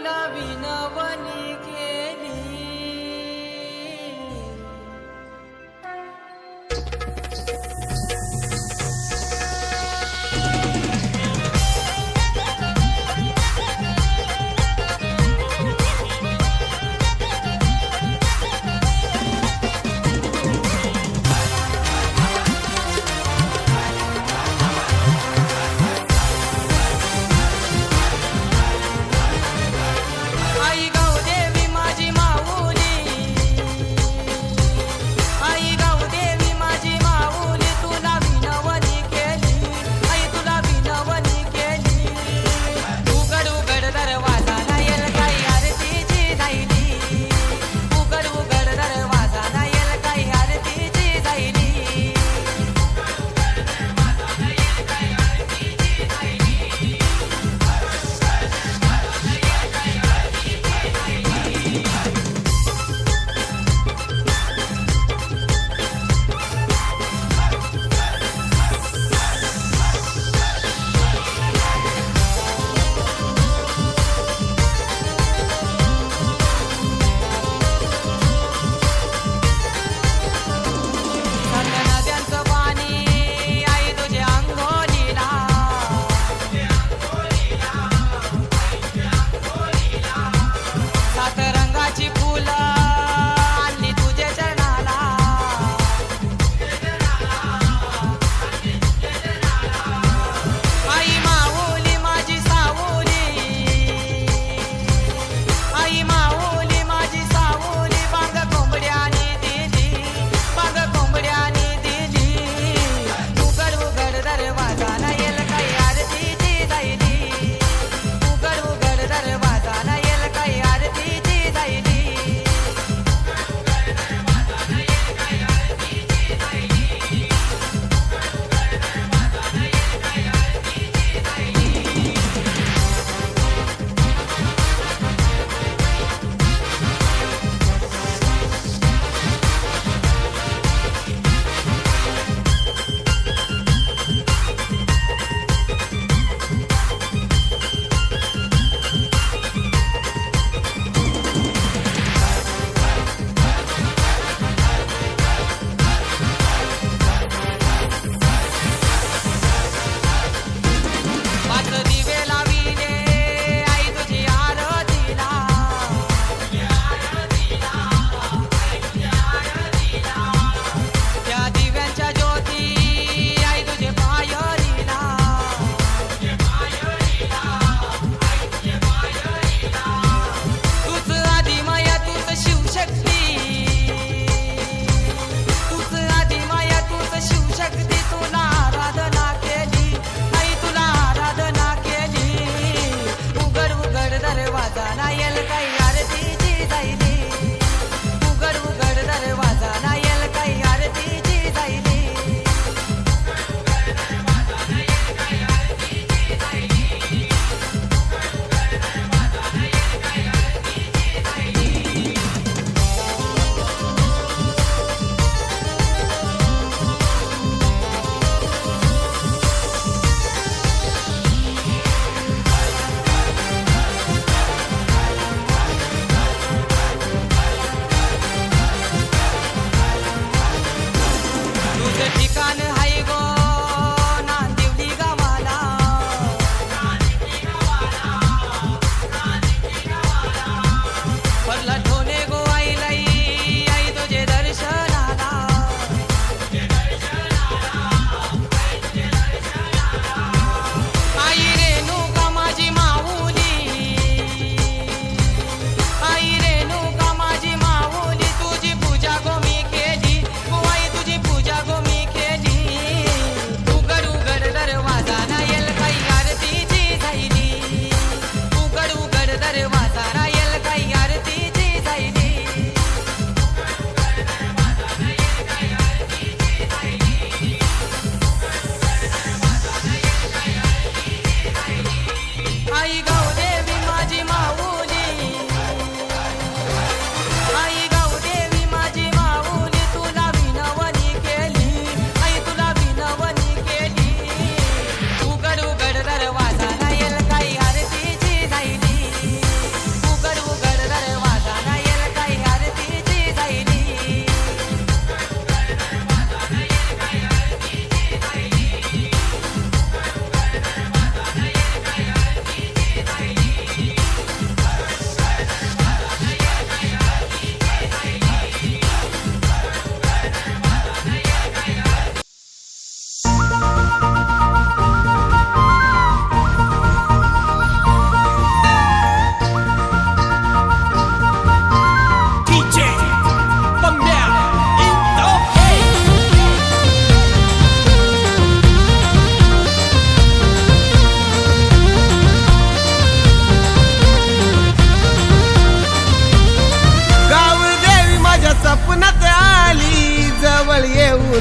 तुला विनवणी केली. आई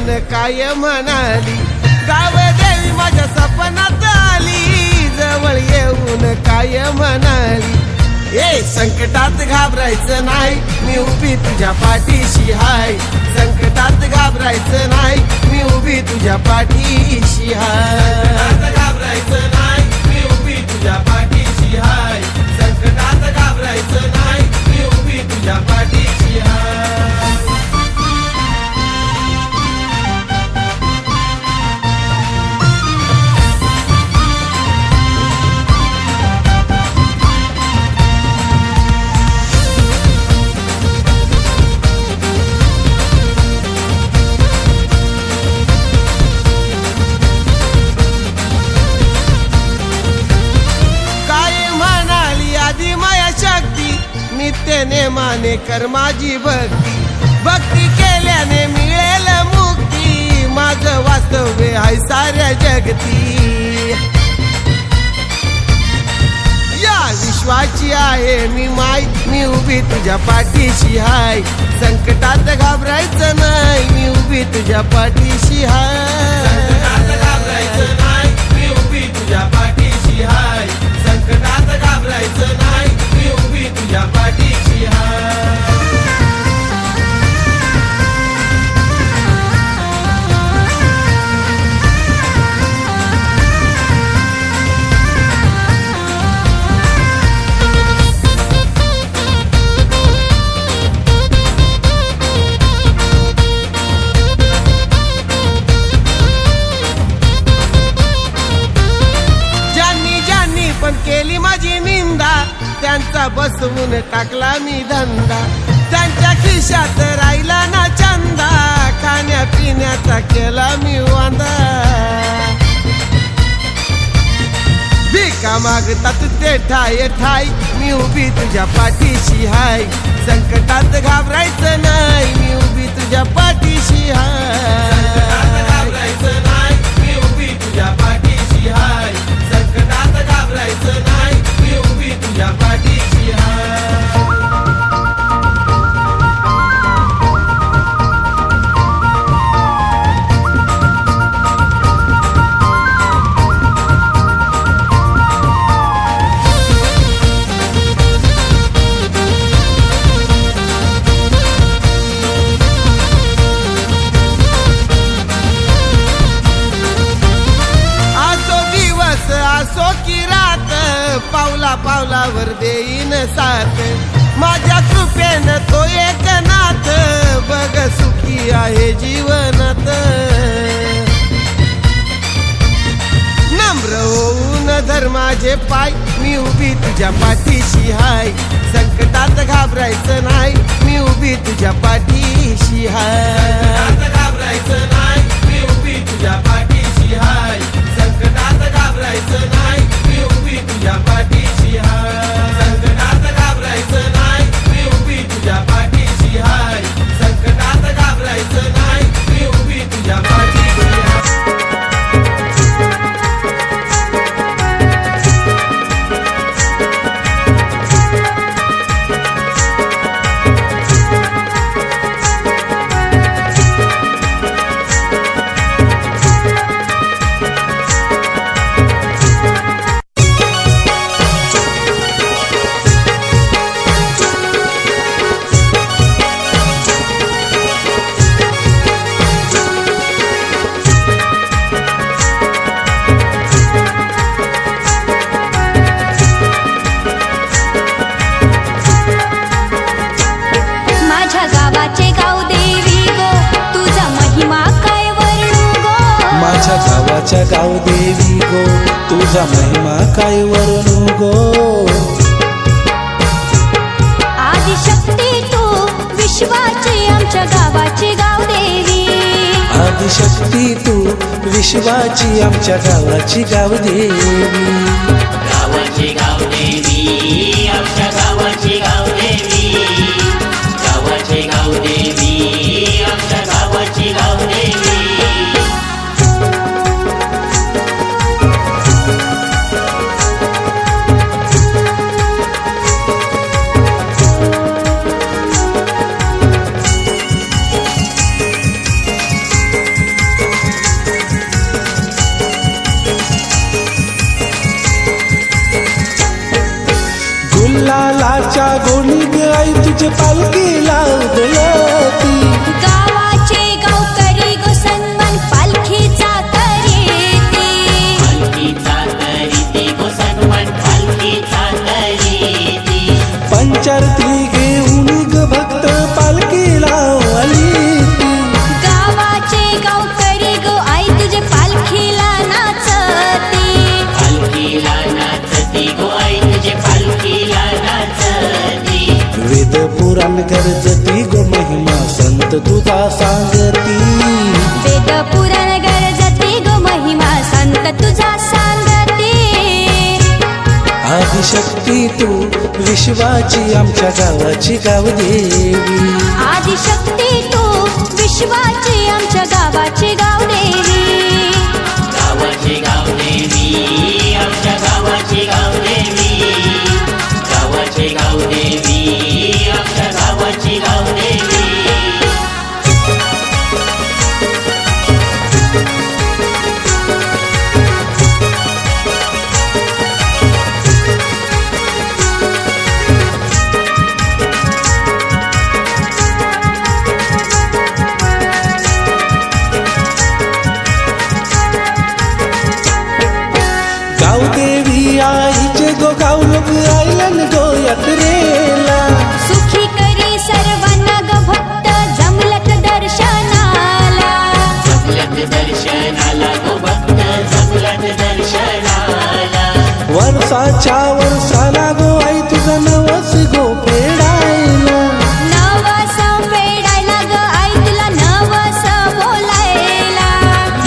येऊन काय म्हणाली, गाव देवी माझ्या सपनात आली, जवळ येऊन काय म्हणाली, ए संकटात घाबरायचं नाही, मी उभी तुझ्या पाठीशी हाय, संकटात घाबरायचं नाही, मी उभी तुझ्या पाठीशी हाय, घाबरायचं नाही, मी उभी तुझ्या पाठीशी हाय, संकटात घाबरायचं नाही, मी उभी तुझ्या पाठीशी हाय. नित्य नेमाने कर माझी भक्ती, भक्ती केल्याने मिळेल मुक्ती, माझं वास्तव्य आहे साऱ्या जगती, या विश्वाची आहे मी माय, मी उभी तुझ्या पाठीशी हाय, संकटात घाबरायचं नाही, मी उभी तुझ्या पाठीशी हाय, घाबरायचं नाही, मी उभी तुझ्या पाठीशी हाय, संकटात घाबरायचं नाही, मी उभी तुझ्या पाठीशी हाय. पण केली माझी निंदा, त्यांचा बसवून टाकला मी धंदा, त्यांच्या खिशात राहिला ना चंदा, खाण्या पिण्याचा केला मी वांदा, भिका मागतात ते ठाय ठाय, मी उभी तुझ्या पाठीशी हाय, संकटात घाबरायचं नाही, मी उभी तुझ्या पाठीशी हाय, घाबरायचं नाही, मी उभी तुझ्या पाठीशी हाय, संकटात घाबरायचं नाही, मी उभी तुझ्या पाठीशी हाय. असो की रात, पावला पावलावर देईन साथ, माझ्या कृपेनं तो एकनाथ, बघ सुखी आहे जीवनात, नम्र होऊन धर माझे पाय, मी उभी तुझ्या पाठीशी हाय, संकटात घाबरायचं नाही, मी उभी तुझ्या पाठीशी हाय, घाबरायचं नाही, मी उभी तुझ्या पाठीशी हाय, संकटात घाबरायचं नाही, मी उभी तुझ्या पाठीशी हाय, संकटात घाबरायचं नाही, मी उभी तुझ्या पाठीशी हाय, संकटात घाबरायचं नाही, मी उभी तुझ्या पाठीशी हाय. माझ्या गावाच्या गाव देवी गो, तुझा महिमा काय वर्णू गो, आदिशक्ती तू विश्वाची आमच्या गावाची गाव देवी, आदिशक्ती तू विश्वाची आमच्या गावाची गाव देवी, गावाची गाव देवी, आमच्या गावाची गाव देवी, गावाची गाव देवी, आमच्या गावाची गाव देवी. गुलालाच्या गोणी ग आई तुझे पालखीला उधळती. गावाचे गावकरी गो सन्मान पालखीचा करीती. पालखीचा करीती गो सन्मान पालखीचा करीती. पंचारती घेऊन ग भक्त पालखीला आलीती. गावाचे गावकरी गो आई तुझे पालखीला नाचती. पालखीला नाचती गो आई तुझे पालखीला नाचती. वेद पुराण गरजती गो महिमा संत तुझा सांगती. वेद पुराण गरजती गो महिमा संत तुझा सांगती. आदिशक्ती तू विश्वाची आमच्या गावाची गावदेवी. आदिशक्ती तू विश्वाची आमच्या गावाची गावदेवी. गावाची गावदेवी आमच्या गावाची गावदेवी. गावाची गावदेवी आमच्या गावाची गावदेवी. गावदेवी आईचे गो गाव लोक आयलन गो यात्रेला. सुखी करी सर्वांना ग भक्त जमलत दर्शनाला. जमलत दर्शनाला गो भक्त जमलत दर्शनाला. वर्षाच्या वर्षाला गो आई तुझा नवस गो फेडायला. नवस फेडायला ग आई तुला नवस बोलायला.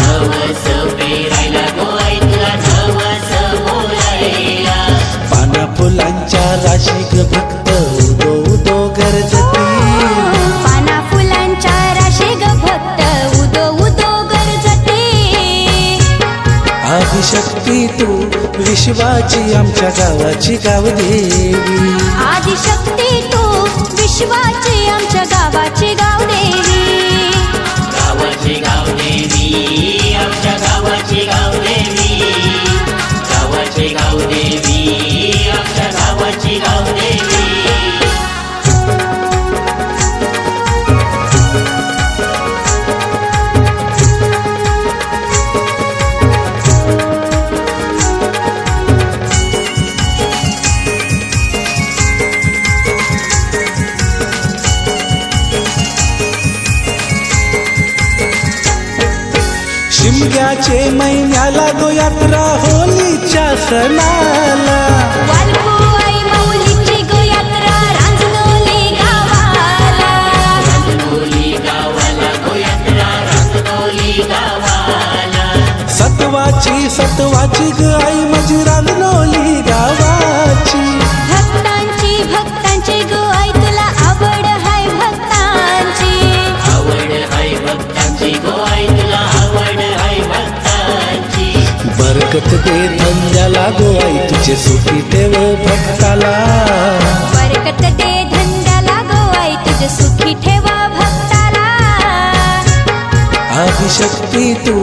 नवस पेरायला गो आई तुला नवस बोलायला. पाना फुलांच्या राशी ग भक्त उदो उदो गरजती. पाना फुलांच्या राशी ग भक्त उदो उदो गरजते. आदिशक्ती तू विश्वाची आमच्या गावाची गावदेवी. आदिशक्ती तू विश्वाची आमच्या गावाची गावदेवी. गावाची गावदेवी आमच्या गावाची गावदेवी. गावाची गावदेवी आमच्या गावाची गावदेवी. शिमग्याचे महिन्याला गो यात्रा होलीच्या सणाला. वालपुवाई माऊलीची गो यात्रा रांजणोली गावाला. रांजणोली गावाला गो यात्रा रांजणोली गावाला. सत्वाची ग आई माझी रांजणोली गावाची. भक्तांची गो आई तुला आवड हाय भक्तांची. आवड हाय भक्तांची गो आई तुला आवड हाय भक्तांची. बरकत दे धंद्याला गो आई तुझे सुखी ठेव भक्ताला. बरकत दे धंद्याला गो आई तुझे सुखी ठेवा भक्ताला. आदिशक्ती तू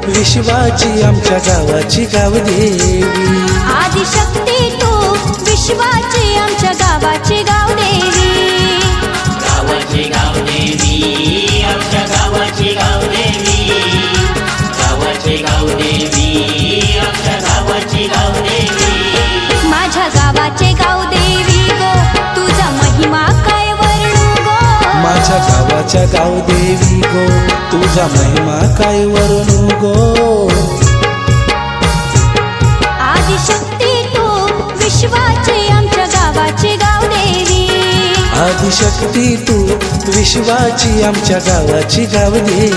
विश्वाची आमच्या गावाची गावदेवी. आदिशक्ती तू विश्वाची आमच्या गावाची गावदेवी. गावाची गावदेवी आमच्या गावाची गावदेवी. गावाची गावदेवी आमच्या गावाची गावदेवी. माझ्या गावाचे गावदेवी गो तुझा महिमा काय वर्णू गो. माझ्या गावाच्या गावदेवी गो तुझा महिमा काय वर्णू गो. आदिशक्ती तू विश्वाची आमच्या गावाची गावदेवी. आदिशक्ती तू विश्वाची आमच्या गावाची गावदेवी.